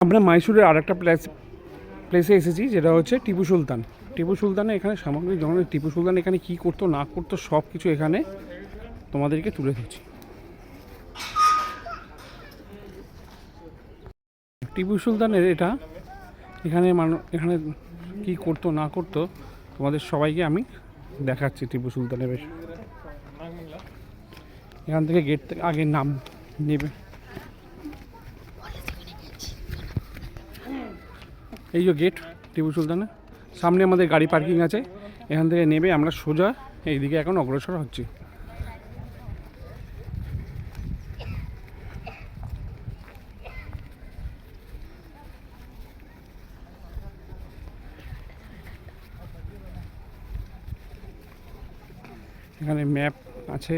আমরা মাইসোরের আর একটা প্লেসে এসেছি, যেটা হচ্ছে টিপু সুলতান। টিপু সুলতানে এখানে সামগ্রিক ধরনের টিপু সুলতান এখানে কী করতো না করতো সব কিছু এখানে তোমাদেরকে তুলে ধরছি। টিপু সুলতানের এটা এখানে এখানে কী করতো না করতো তোমাদের সবাইকে আমি দেখাচ্ছি। টিপু সুলতানের বেশ এখান থেকে গেট থেকে আগে নাম নেবে, এই যে গেট টিপু সুলতানের সামনে আমাদের গাড়ি পার্কিং আছে। এখান থেকে নেবে আমরা সোজা এইদিকে এখন অগ্রসর হচ্ছি। এখানে ম্যাপ আছে,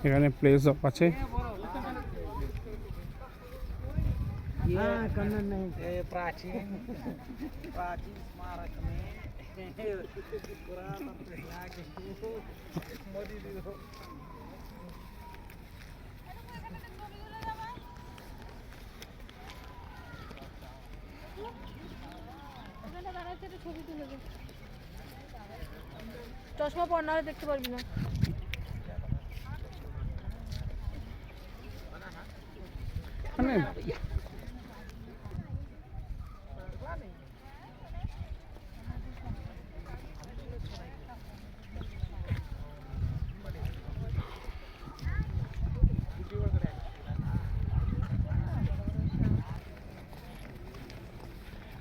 এখানে প্লেস অফ আছে। চশমা পর না দেখতে পারবি না। মানে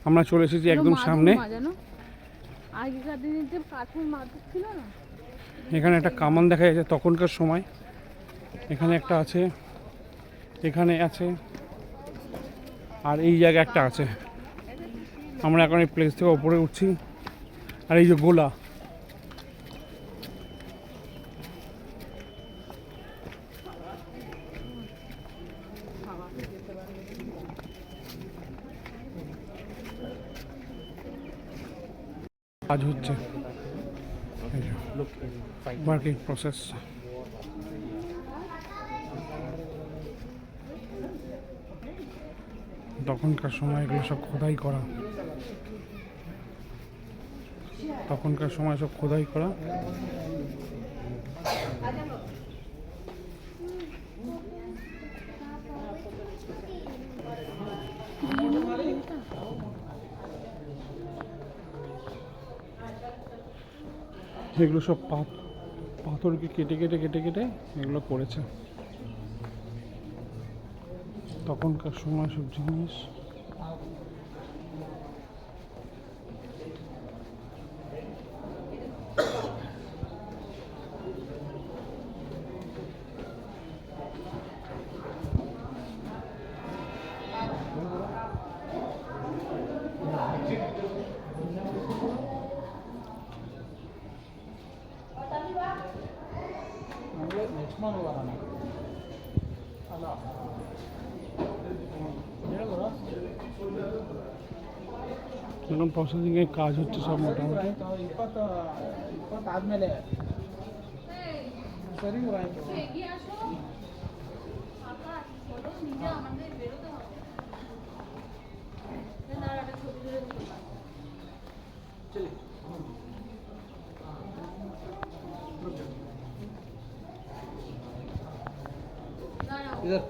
আমরা চলে এসেছি একদম সামনে। আগেকার দিনে যে কাঠের মাদুর ছিল না, এখানে একটা কামান দেখা যাচ্ছে তখনকার সময়। এখানে একটা আছে, এখানে আছে, আর এই জায়গায় একটা আছে। আমরা এখন এই প্লেস থেকে ওপরে উঠছি। আর এই যে গোলা, কাজ হচ্ছে, ওয়ার্কিং প্রসেস। তখনকার সময় এগুলো সব খোদাই করা, তখনকার সময় সব খোদাই করা। এগুলো সব পাথরকে কেটে কেটে কেটে কেটে এগুলো করেছে তখনকার সময় সব জিনিস। এখন প্রসেসিং এর কাজ হচ্ছে সব মোটামুটি। इधर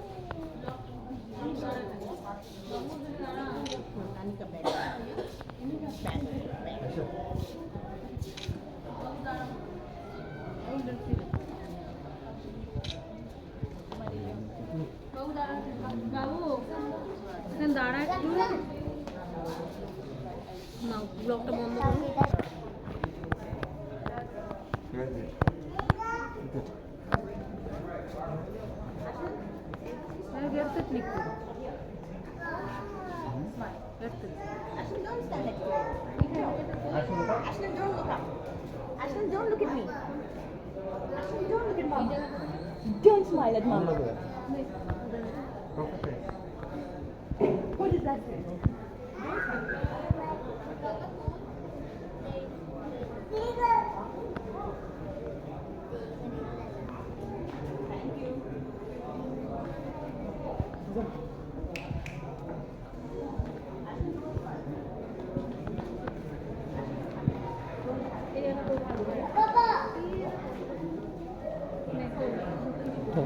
বাবু এখানে দাঁড়া একটু না, ব্লগটা বন্ধ করুন। ক্লিক করুন। Don't look at me. Don't look at mama. Don't smile at mama. What is that? Thank you.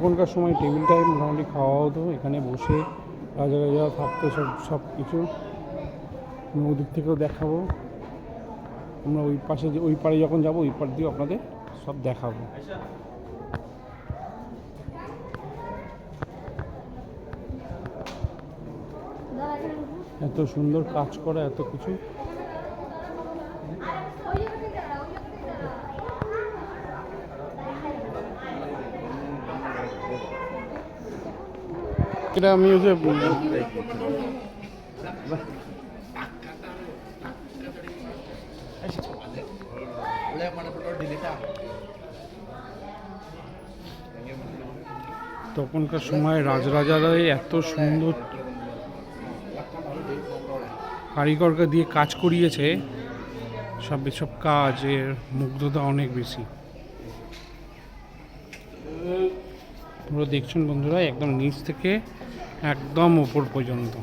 তখনকার সময় টেবিলটাই মোটামুটি খাওয়া হতো এখানে বসে, রাজা রাজা থাকতো, সব কিছু ওদিক থেকেও দেখাবো। আমরা ওই পাশে ওই পাড়ে যখন যাবো ওই পাড় দিয়েও আপনাদের সব দেখাবো। এত সুন্দর কাজ করা, এত কিছু। এটা আমি ওই যে তখনকার সময় রাজরাজারাই এত সুন্দর কারিগরকে দিয়ে কাজ করিয়েছে, সব কাজের মুগ্ধতা অনেক বেশি। তোমরা দেখছেন বন্ধুরা, একদম নিচ থেকে একদম ওপর পর্যন্ত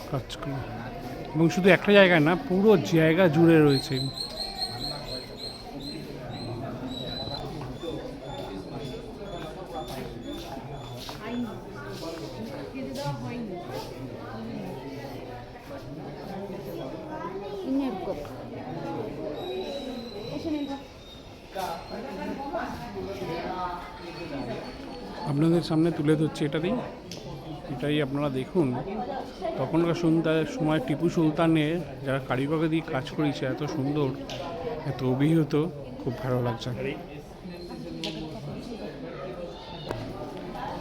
কাজগুলো, এবং শুধু একটা জায়গায় না, পুরো জায়গা জুড়ে রয়েছে। আপনাদের সামনে তুলে ধরছি এটাই আপনারা দেখুন। তখনকার সময় টিপু সুলতানের যারা কারিগরকে দিয়ে কাজ করেছে, এত সুন্দর, এত অভিহিত, খুব ভালো লাগছে।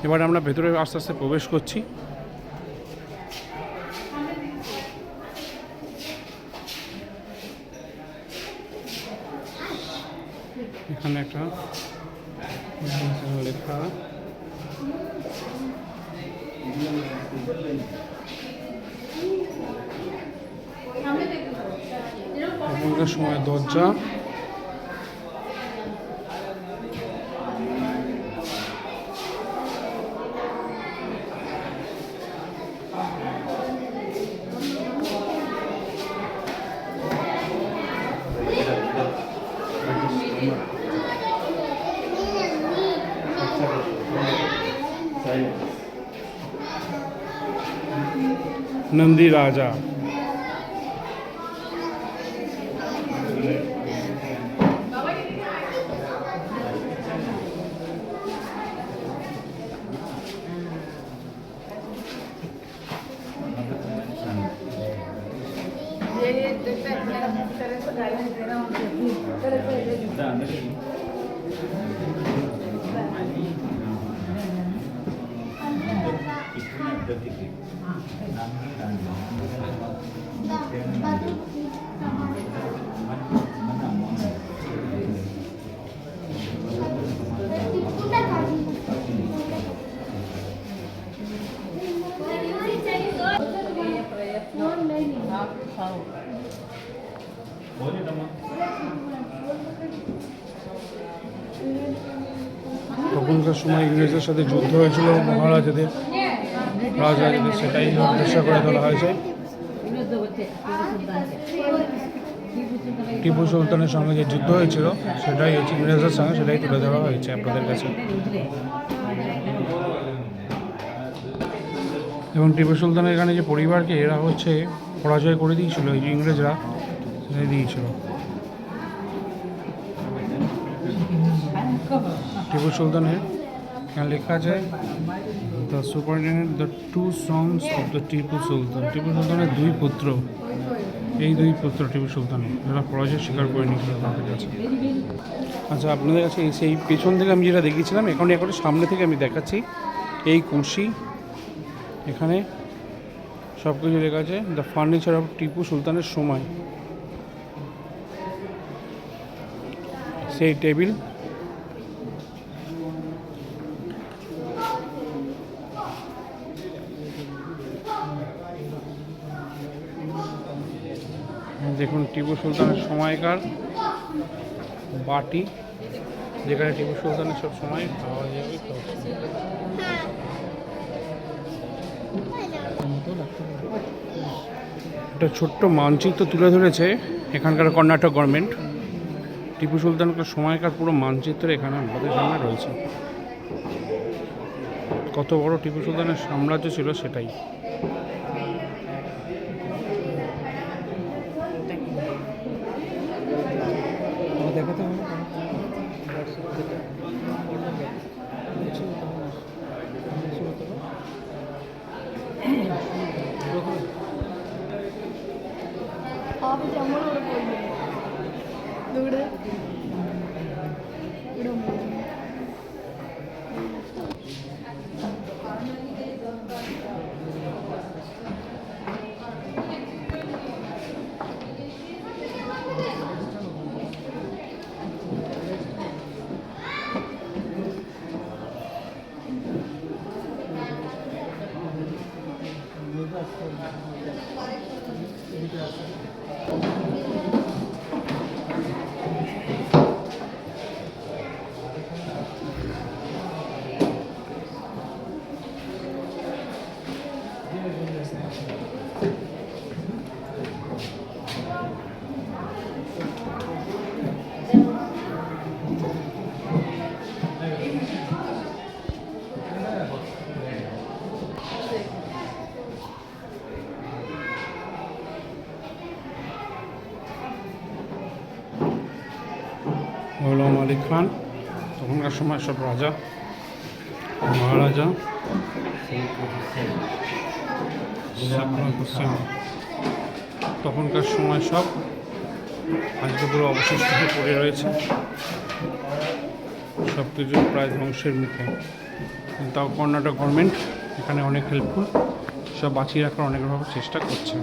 এবার আমরা ভেতরে আস্তে আস্তে প্রবেশ করছি। এখানে একটা লেখা, তখনকার সময় দরজা, नंदी राजा। তখনকার সময় ইংরেজদের সাথে যুদ্ধ হয়েছিল মহারাজাদের, রাজাদের, সেটাই উদ্দেশ্য করে তোলা হয়েছে। টিপু সুলতানের সঙ্গে যে যুদ্ধ হয়েছিল সেটাই হচ্ছে ইংরেজদের সঙ্গে, সেটাই তুলে ধরা হয়েছে আপনাদের কাছে। এবং টিপু সুলতানের এখানে যে পরিবারকে এরা হচ্ছে পরাজয় করে দিয়েছিল, এই যে ইংরেজরা দিয়েছিল। টিপু সুলতানের এখানে লেখা আছে the superintendent the two sons of the Tipu Sultan. Tipu সুলতানের দুই পুত্র, এই দুই পুত্র টিপু সুলতানের, যারা পরাজয় স্বীকার করে নিয়েছিল তাদের কাছে। আচ্ছা, আপনাদের কাছে সেই পেছন থেকে আমি যেটা দেখিয়েছিলাম, এখন সামনে থেকে আমি দেখাচ্ছি। এই কুর্সি, এখানে সব কিছু লেখা আছে দ্য ফার্নিচার অফ টিপু সুলতানের সময়। সেই টেবিল, দেখুন টিপু সুলতানের সময়কার বাটি, যেখানে টিপু সুলতানের সব সময় খাওয়া যাবে। একটা ছোট্ট মানচিত্র তুলে ধরেছে এখানকার কর্ণাটক গভর্নমেন্ট। টিপু সুলতানের সময়কার পুরো মানচিত্র এখানে আমাদের সামনে রয়েছে। কত বড় টিপু সুলতানের সাম্রাজ্য ছিল সেটাই। দেখাতে হবে না आप जमल और बोल दूर গোলাম আলী খান, তখনকার সময় সব রাজা মহারাজা, তখনকার সময় সব আজকে পুরো অবশিষ্ট হয়ে পড়ে রয়েছে, সব কিছু প্রায় ধ্বংসের মুখে। তাও কর্ণাটক গভর্নমেন্ট এখানে অনেক হেল্পফুল, সব বাঁচিয়ে রাখার অনেকভাবে চেষ্টা করছে।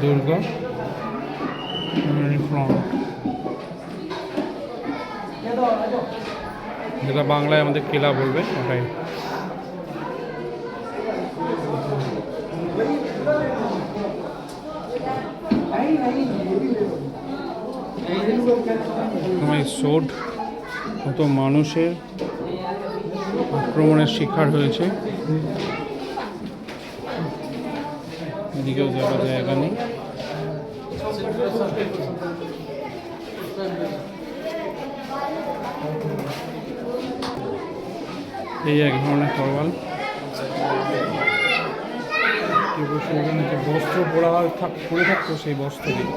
দুর্গ ফ্রন্ট, যেটা বাংলায় আমাদের কেলা বলবে ওটাই। এই সোড কত মানুষের আক্রমণের শিকার হয়েছে, এদিকেও যাওয়ার জায়গা নেই। এই এক ধরনের তরোয়াল, টিপু সুলতানের যে বস্ত্র পরে থাকতো সেই বস্ত্র দিয়ে।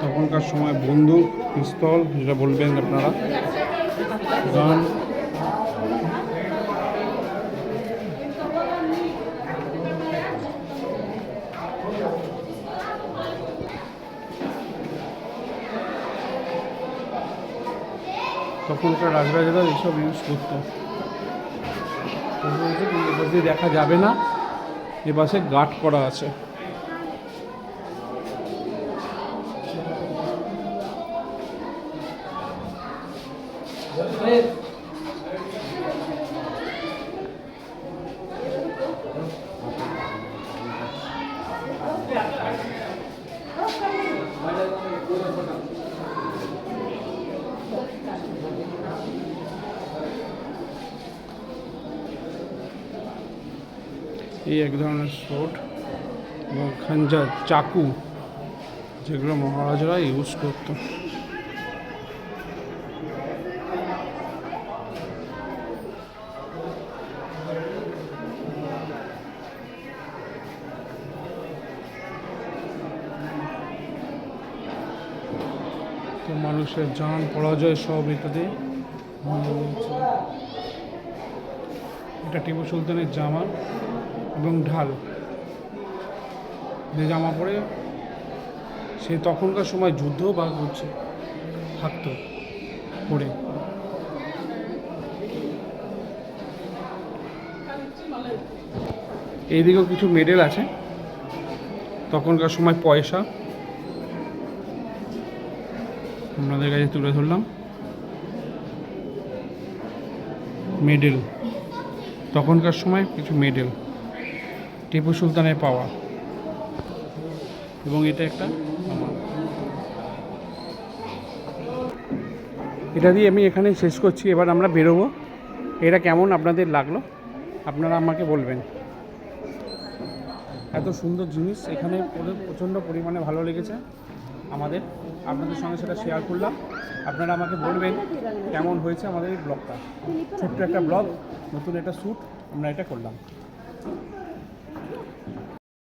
তখনকার সময় বন্দুক, পিস্তল, যেটা বলবেন আপনারা, গান, তখনকার রাজরাজারা এইসব ইউজ করতো। এবার দিয়ে দেখা যাবে না, এ পাশে গার্ড করা আছে। এই এক ধরনের শর্ট এবং খাঞ্জার, চাকু, যেগুলো মহারাজারা ইউজ করতো। মানুষের জান পরাজয় সব এটাতে। এটা টিপু সুলতানের জামা এবং ঢাল, যে জামা পরে সে তখনকার সময় যুদ্ধ বা করছে থাকতো পরে। এইদিকেও কিছু মেডেল আছে, তখনকার সময় পয়সা আপনাদের কাছে তুলে ধরলাম। মেডেল, তখনকার সময় কিছু মেডেল টিপু সুলতানের পাওয়া। এবং এটা একটা আমার, এটা দিয়ে আমি এখানে শেষ করছি। এবার আমরা বেরোবো। এটা কেমন আপনাদের লাগলো আপনারা আমাকে বলবেন। এত সুন্দর জিনিস এখানে প্রচণ্ড পরিমাণে ভালো লেগেছে আমাদের, আপনাদের সঙ্গে সেটা শেয়ার করলাম। আপনারা আমাকে বলবেন কেমন হয়েছে আমাদের এই ব্লগটা। ছোট্ট একটা ব্লগ, নতুন একটা শ্যুট আমরা এটা করলাম।